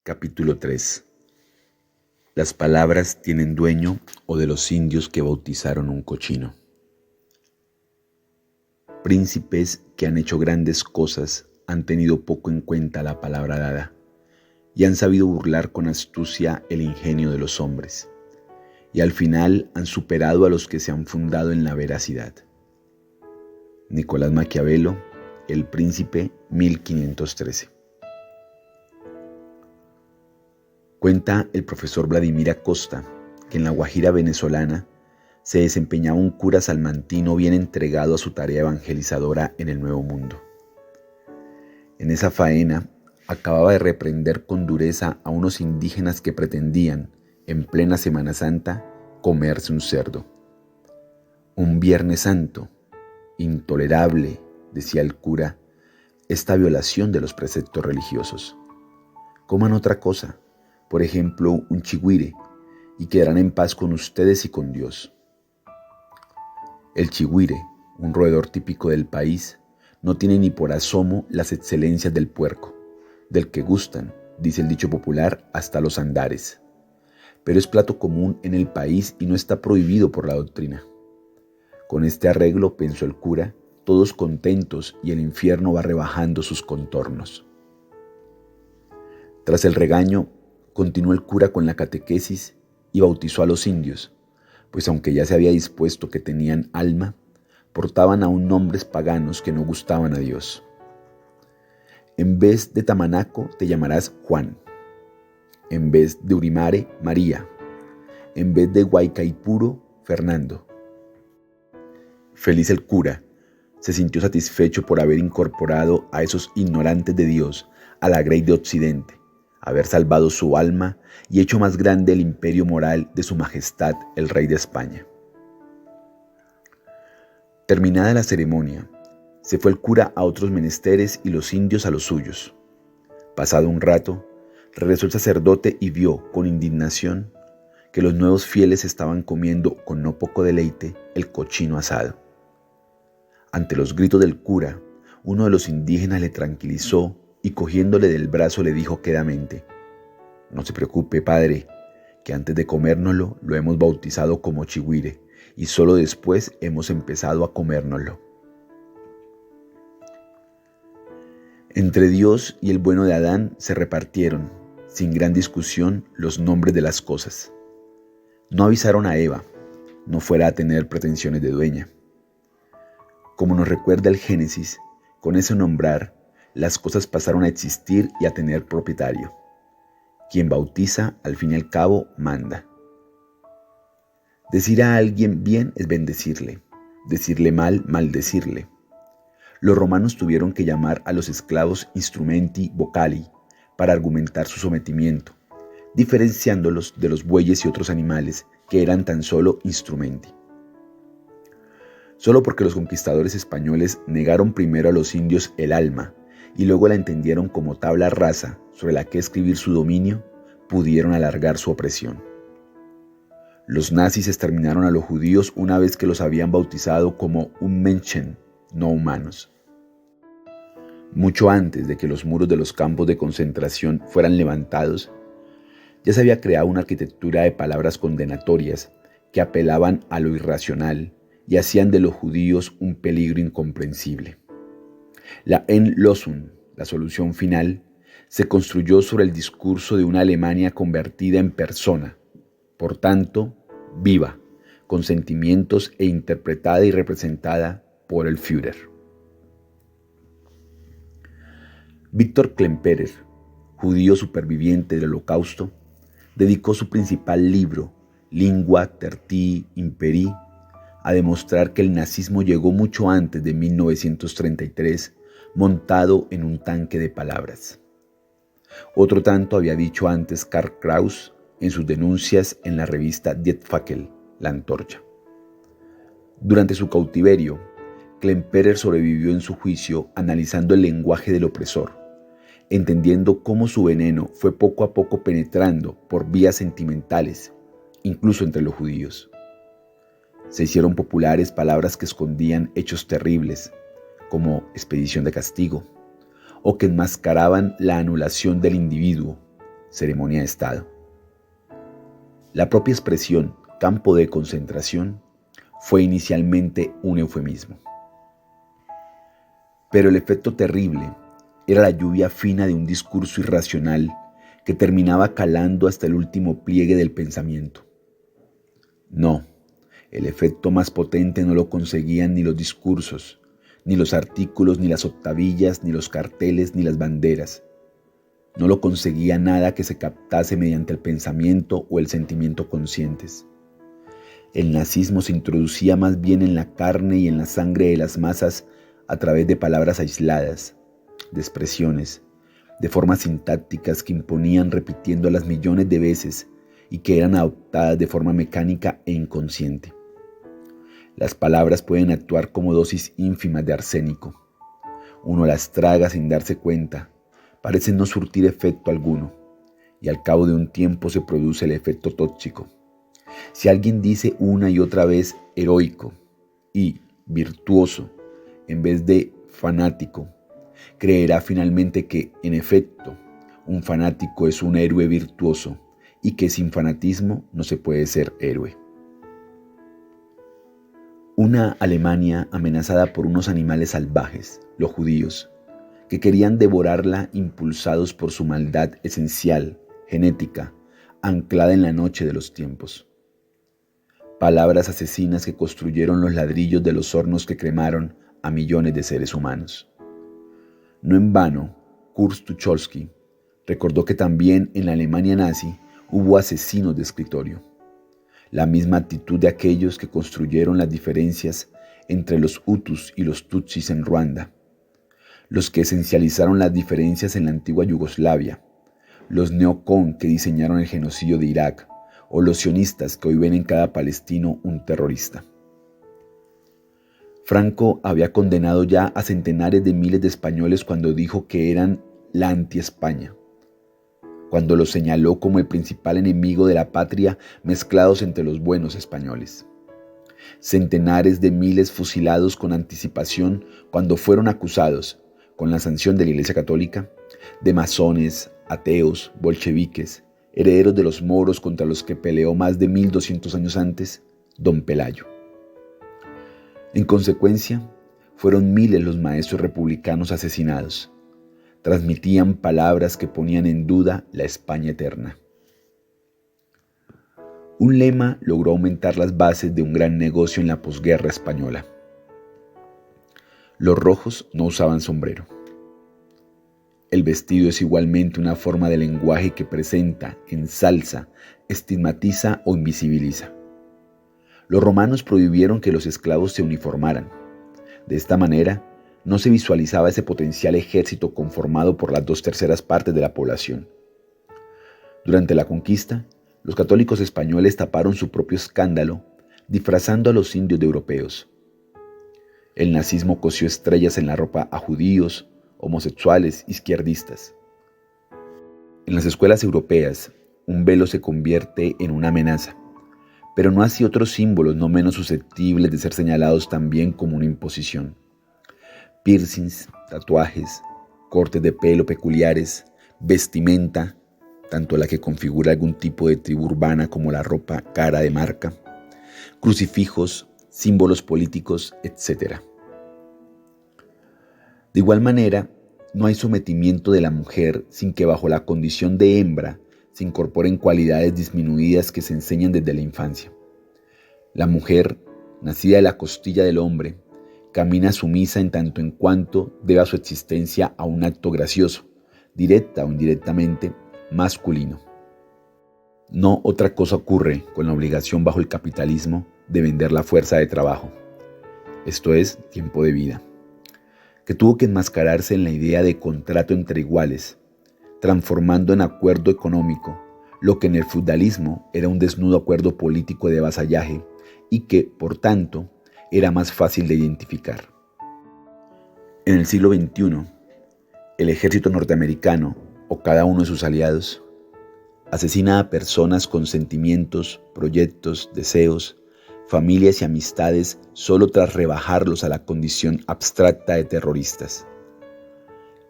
Capítulo 3. Las palabras tienen dueño, o de los indios que bautizaron un cochino. Príncipes que han hecho grandes cosas han tenido poco en cuenta la palabra dada y han sabido burlar con astucia el ingenio de los hombres, y al final han superado a los que se han fundado en la veracidad. Nicolás Maquiavelo, El Príncipe, 1513. Cuenta el profesor Vladimir Acosta que en la Guajira venezolana se desempeñaba un cura salmantino bien entregado a su tarea evangelizadora en el Nuevo Mundo. En esa faena acababa de reprender con dureza a unos indígenas que pretendían, en plena Semana Santa, comerse un cerdo. Un Viernes Santo, intolerable, decía el cura, esta violación de los preceptos religiosos. Coman otra cosa, por ejemplo, un chigüire, y quedarán en paz con ustedes y con Dios. El chigüire, un roedor típico del país, no tiene ni por asomo las excelencias del puerco, del que gustan, dice el dicho popular, hasta los andares. Pero es plato común en el país y no está prohibido por la doctrina. Con este arreglo, pensó el cura, todos contentos y el infierno va rebajando sus contornos. Tras el regaño, continuó el cura con la catequesis y bautizó a los indios, pues aunque ya se había dispuesto que tenían alma, portaban aún nombres paganos que no gustaban a Dios. En vez de Tamanaco te llamarás Juan, en vez de Urimare, María, en vez de Guaycaipuro, Fernando. Feliz el cura, se sintió satisfecho por haber incorporado a esos ignorantes de Dios a la grey de Occidente, haber salvado su alma y hecho más grande el imperio moral de su majestad el rey de España. Terminada la ceremonia, se fue el cura a otros menesteres y los indios a los suyos. Pasado un rato, regresó el sacerdote y vio, con indignación, que los nuevos fieles estaban comiendo con no poco deleite el cochino asado. Ante los gritos del cura, uno de los indígenas le tranquilizó y cogiéndole del brazo le dijo quedamente: «No se preocupe, padre, que antes de comérnoslo lo hemos bautizado como chigüire y solo después hemos empezado a comérnoslo». Entre Dios y el bueno de Adán se repartieron, sin gran discusión, los nombres de las cosas. No avisaron a Eva, no fuera a tener pretensiones de dueña. Como nos recuerda el Génesis, con ese nombrar, las cosas pasaron a existir y a tener propietario. Quien bautiza, al fin y al cabo, manda. Decir a alguien bien es bendecirle, decirle mal, maldecirle. Los romanos tuvieron que llamar a los esclavos instrumenti vocali para argumentar su sometimiento, diferenciándolos de los bueyes y otros animales que eran tan solo instrumenti. Solo porque los conquistadores españoles negaron primero a los indios el alma y luego la entendieron como tabla rasa sobre la que escribir su dominio, pudieron alargar su opresión. Los nazis exterminaron a los judíos una vez que los habían bautizado como Unmenschen, no humanos. Mucho antes de que los muros de los campos de concentración fueran levantados, ya se había creado una arquitectura de palabras condenatorias que apelaban a lo irracional y hacían de los judíos un peligro incomprensible. La Endlösung, la solución final, se construyó sobre el discurso de una Alemania convertida en persona, por tanto, viva, con sentimientos e interpretada y representada por el Führer. Víctor Klemperer, judío superviviente del Holocausto, dedicó su principal libro, Lingua Tertii Imperii, a demostrar que el nazismo llegó mucho antes de 1933, montado en un tanque de palabras. Otro tanto había dicho antes Karl Kraus en sus denuncias en la revista Die Fackel, la antorcha. Durante su cautiverio, Klemperer sobrevivió en su juicio analizando el lenguaje del opresor, entendiendo cómo su veneno fue poco a poco penetrando por vías sentimentales, incluso entre los judíos. Se hicieron populares palabras que escondían hechos terribles, como expedición de castigo, o que enmascaraban la anulación del individuo, ceremonia de Estado. La propia expresión campo de concentración fue inicialmente un eufemismo. Pero el efecto terrible era la lluvia fina de un discurso irracional que terminaba calando hasta el último pliegue del pensamiento. No, el efecto más potente no lo conseguían ni los discursos, ni los artículos, ni las octavillas, ni los carteles, ni las banderas. No lo conseguía nada que se captase mediante el pensamiento o el sentimiento conscientes. El nazismo se introducía más bien en la carne y en la sangre de las masas a través de palabras aisladas, de expresiones, de formas sintácticas que imponían repitiéndolas millones de veces y que eran adoptadas de forma mecánica e inconsciente. Las palabras pueden actuar como dosis ínfimas de arsénico. Uno las traga sin darse cuenta, parecen no surtir efecto alguno, y al cabo de un tiempo se produce el efecto tóxico. Si alguien dice una y otra vez heroico y virtuoso en vez de fanático, creerá finalmente que, en efecto, un fanático es un héroe virtuoso y que sin fanatismo no se puede ser héroe. Una Alemania amenazada por unos animales salvajes, los judíos, que querían devorarla impulsados por su maldad esencial, genética, anclada en la noche de los tiempos. Palabras asesinas que construyeron los ladrillos de los hornos que cremaron a millones de seres humanos. No en vano, Kurt Tucholsky recordó que también en la Alemania nazi hubo asesinos de escritorio. La misma actitud de aquellos que construyeron las diferencias entre los Hutus y los Tutsis en Ruanda, los que esencializaron las diferencias en la antigua Yugoslavia, los neocon que diseñaron el genocidio de Irak, o los sionistas que hoy ven en cada palestino un terrorista. Franco había condenado ya a centenares de miles de españoles cuando dijo que eran la anti-España, cuando los señaló como el principal enemigo de la patria mezclados entre los buenos españoles. Centenares de miles fusilados con anticipación cuando fueron acusados, con la sanción de la Iglesia Católica, de masones, ateos, bolcheviques, herederos de los moros contra los que peleó más de 1200 años antes, don Pelayo. En consecuencia, fueron miles los maestros republicanos asesinados. Transmitían palabras que ponían en duda la España eterna. Un lema logró aumentar las bases de un gran negocio en la posguerra española. Los rojos no usaban sombrero. El vestido es igualmente una forma de lenguaje que presenta, ensalza, estigmatiza o invisibiliza. Los romanos prohibieron que los esclavos se uniformaran. De esta manera, no se visualizaba ese potencial ejército conformado por las 2/3 partes de la población. Durante la conquista, los católicos españoles taparon su propio escándalo, disfrazando a los indios de europeos. El nazismo cosió estrellas en la ropa a judíos, homosexuales, izquierdistas. En las escuelas europeas, un velo se convierte en una amenaza, pero no así otros símbolos no menos susceptibles de ser señalados también como una imposición. Piercings, tatuajes, cortes de pelo peculiares, vestimenta, tanto la que configura algún tipo de tribu urbana como la ropa cara de marca, crucifijos, símbolos políticos, etc. De igual manera, no hay sometimiento de la mujer sin que bajo la condición de hembra se incorporen cualidades disminuidas que se enseñan desde la infancia. La mujer, nacida de la costilla del hombre, camina sumisa en tanto en cuanto deba su existencia a un acto gracioso, directa o indirectamente, masculino. No otra cosa ocurre con la obligación bajo el capitalismo de vender la fuerza de trabajo, esto es, tiempo de vida, que tuvo que enmascararse en la idea de contrato entre iguales, transformando en acuerdo económico lo que en el feudalismo era un desnudo acuerdo político de vasallaje y que, por tanto, era más fácil de identificar. En el siglo XXI, el ejército norteamericano, o cada uno de sus aliados, asesina a personas con sentimientos, proyectos, deseos, familias y amistades solo tras rebajarlos a la condición abstracta de terroristas.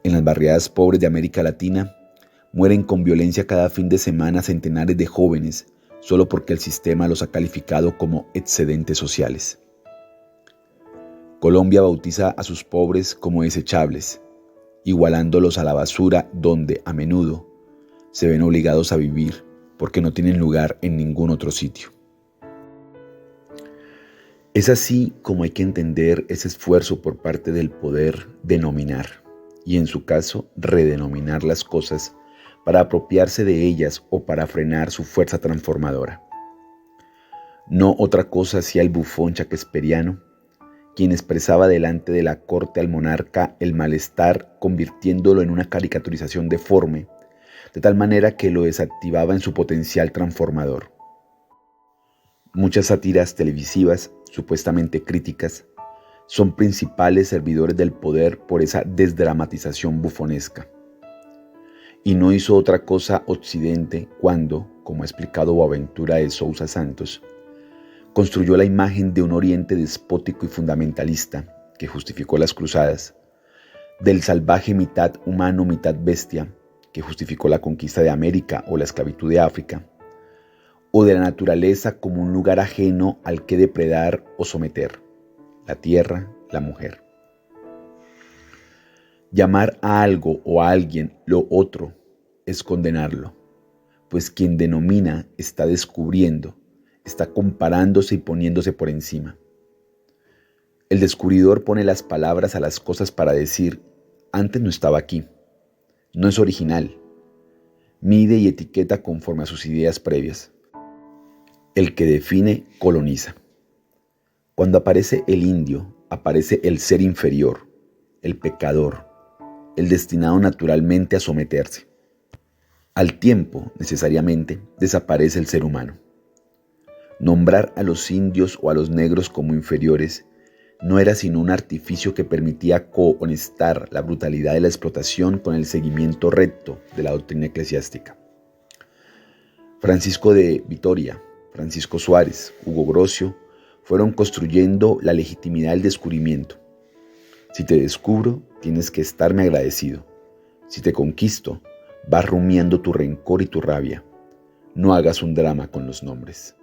En las barriadas pobres de América Latina, Mueren con violencia cada fin de semana centenares de jóvenes solo porque el sistema los ha calificado como excedentes sociales. Colombia bautiza a sus pobres como desechables, igualándolos a la basura donde, a menudo, se ven obligados a vivir porque no tienen lugar en ningún otro sitio. Es así como hay que entender ese esfuerzo por parte del poder denominar, y en su caso redenominar las cosas para apropiarse de ellas o para frenar su fuerza transformadora. No otra cosa hacía el bufón shakespeariano, quien expresaba delante de la corte al monarca el malestar convirtiéndolo en una caricaturización deforme, de tal manera que lo desactivaba en su potencial transformador. Muchas sátiras televisivas, supuestamente críticas, son principales servidores del poder por esa desdramatización bufonesca. Y no hizo otra cosa Occidente cuando, como ha explicado Boaventura de Sousa Santos, construyó la imagen de un Oriente despótico y fundamentalista que justificó las cruzadas, del salvaje mitad humano, mitad bestia que justificó la conquista de América o la esclavitud de África, o de la naturaleza como un lugar ajeno al que depredar o someter, la tierra, la mujer. Llamar a algo o a alguien lo otro es condenarlo, pues quien denomina está descubriendo, está comparándose y poniéndose por encima. El descubridor pone las palabras a las cosas para decir, antes no estaba aquí, no es original, mide y etiqueta conforme a sus ideas previas. El que define, coloniza. Cuando aparece el indio, aparece el ser inferior, el pecador, el destinado naturalmente a someterse. Al tiempo, necesariamente, desaparece el ser humano. Nombrar a los indios o a los negros como inferiores no era sino un artificio que permitía cohonestar la brutalidad de la explotación con el seguimiento recto de la doctrina eclesiástica. Francisco de Vitoria, Francisco Suárez, Hugo Grocio, fueron construyendo la legitimidad del descubrimiento. Si te descubro, tienes que estarme agradecido. Si te conquisto, vas rumiando tu rencor y tu rabia. No hagas un drama con los nombres.